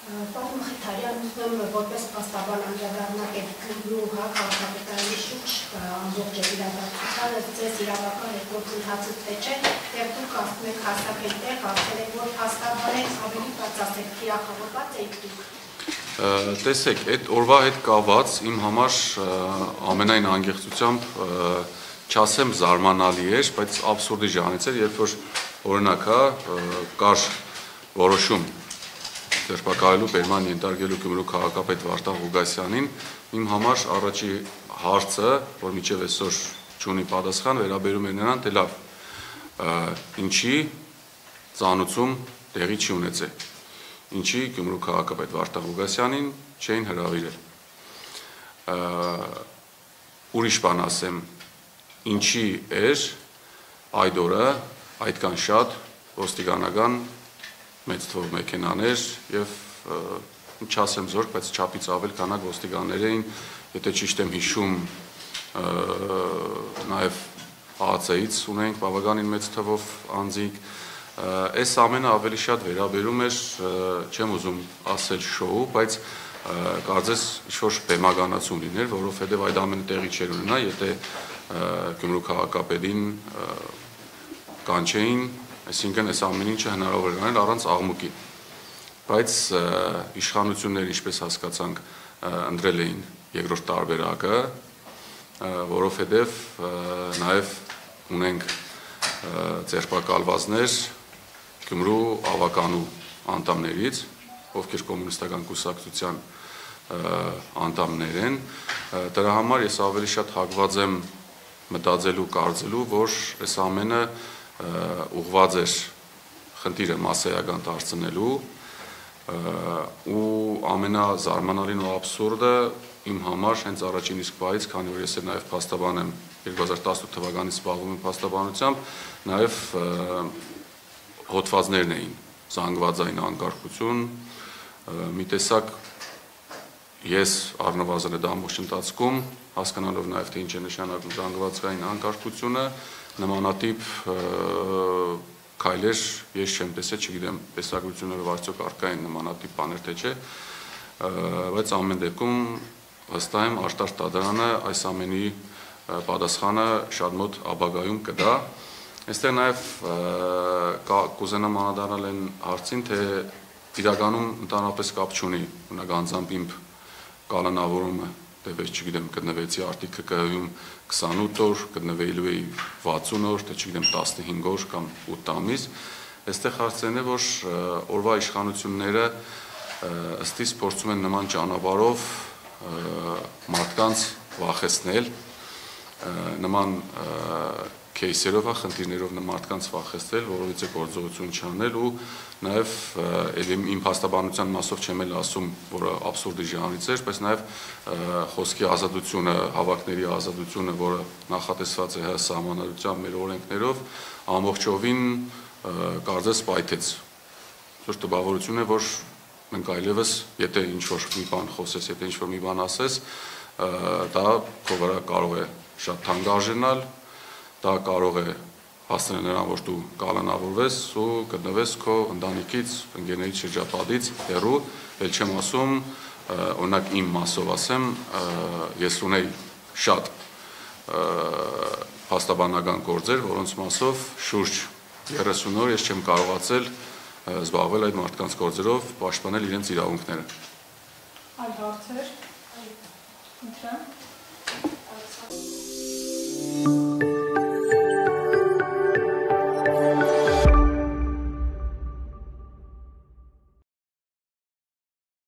Պարոն Մխիթարյան, ուզում եմ որպես փաստաբան անդրադառնալ Գյումրու քաղաքապետարանի շուրջ ամբողջ իրադարձությանը, ձեզ իրավական երկրորդ ընթացը թե չէ, եւ դուք ասում եք հաստատ այնտեղ ասել եք, որ փաստաբանից ավելի բաց ասեք, թիրախավորված եք դուք։ Տեսեք, այդ օրվա հետ կապված իմ համար ամենայն անկեղծությամբ չասեմ զարմանալի էր, բայց աբսուրդի ժանից էր, երբ որ օրինակ կար որոշում ձերբակալելու բերման ենթարկելու Գյումրու քաղաքապետ Վարդան Ղուգասյանին, իմ համար առաջի հարցը, որ մինչև այսօր չունի պատասխան, վերաբերում էր նրան, թե լավ, ինչի ծանուցում տեղի չի ունեցել, ինչի Գյումրու քաղաքապետ Վարդան Ղուգասյանին չէին հրավիրել։ Ուրիշ բան ասեմ, ինչի էր այդ օրը այդքան շատ ոստիկանական մեծ թվով մեքենաներ եւ չասեմ զորք, բայց չափից ավել քանակ ոստիկաններ էին, եթե ճիշտ եմ հիշում, նաեւ ԱԱՑ-ից ունենք բավականին մեծ թվով անձինք, այս ամենը ավելի շատ վերաբերում էր, չեմ ուզում ասել շոու, բայց կարծես ինչ-որ բեմականացում լիներ, որովհետեւ այդ ամենը տեղի չէր ունենա, եթե Գյումրու քաղաքապետին կանչեին, այսինքն այս ամեն ինչը հնարավոր էր անել առանց աղմուկի, բայց իշխանությունները, ինչպես հասկացանք, ընտրել էին երկրորդ տարբերակը, որովհետև նաև ունենք ձերբակալվածներ Գյումրու ավականու անդամներից, ովքեր կոմունիստական կուսակցության անդամներ են, դրա համար ես ավելի շատ հակված եմ մտածելու, կարծելու, որ այս ամենը ուղղված էր խնդիրը մասսայական դարձնելու ու ամենազարմանալին ու աբսուրդը իմ համար հենց առաջին իսկ պահից, քանի որ ես էլ նաև փաստաբան եմ 2018 թվականից զբաղվում եմ փաստաբանությամբ, նաև հոդվածներն էին զանգվածային անկարգություն, մի տեսակ ես առնվազն այդ ամբողջ ընթացքում հասկանալով նաև թե ինչ է նշանակում զանգվածային անկարգությունը, նմանատիպ քայլեր ես չեմ տեսել, չգիտեմ, տեսակցությունները արդյոք առկա են նմանատիպ բաներ թե չէ, բայց ամեն դեպքում վստահ եմ արտարտ դատարանը այս ամենի պատասխանը շատ մոտ ապագայում կտա։ Այստեղ նաև կուզենամ անդրադառնալ այն հարցին, թե իրականում ընդհանրապես կապ չունի ունակ անձամբ իմ կալանավորումը, դեպս չգիտեմ գտնվեցի արտիքը ԿՀ-ում 28 օր, գտնվելու էի 60 օր, թե չգիտեմ 15 օր կամ 8 ամիս, այստեղ հարցերն է, որ օրվա իշխանությունները ըստիս փորձում են նման ճանապարհով մարդկանց վախեցնել, նման քեյսերով, խնդիրներով մարդկանց վախեցնել, որովից է գործողություն չանել ու նաև իմ փաստաբանության մասով չեմ էլ ասում, որը աբսուրդի ժանրից էր, բայց նաև խոսքի ազատությունը, հավաքների ազատությունը, որը նախատեսված է ՀՀ սահմանադրությամբ մեր օրենքներով, ամբողջովին կարծես պայթեց։ Սուրճ տպավորություն է, որ մենք այլևս, եթե ինչ-որ մի բան խոսես, եթե ինչ-որ մի բան ասես, դա քո վրա կարող է շատ թանկ արժանալ, դա կարող է հասնել նրան, որ դու կալանավորվես ու գտնվես քո ընտանիքից, ընկերներից շրջապատից հեռու, էլ չեմ ասում, օրինակ իմ մասով ասեմ, ես ունեի շատ փաստաբանական գործեր, որոնց մասով շուրջ 30 օր ես չեմ կարողացել զբաղվել այդ մարդկանց գործերով, պաշտպանել իրենց իրավունքները։ Այլ հարցեր։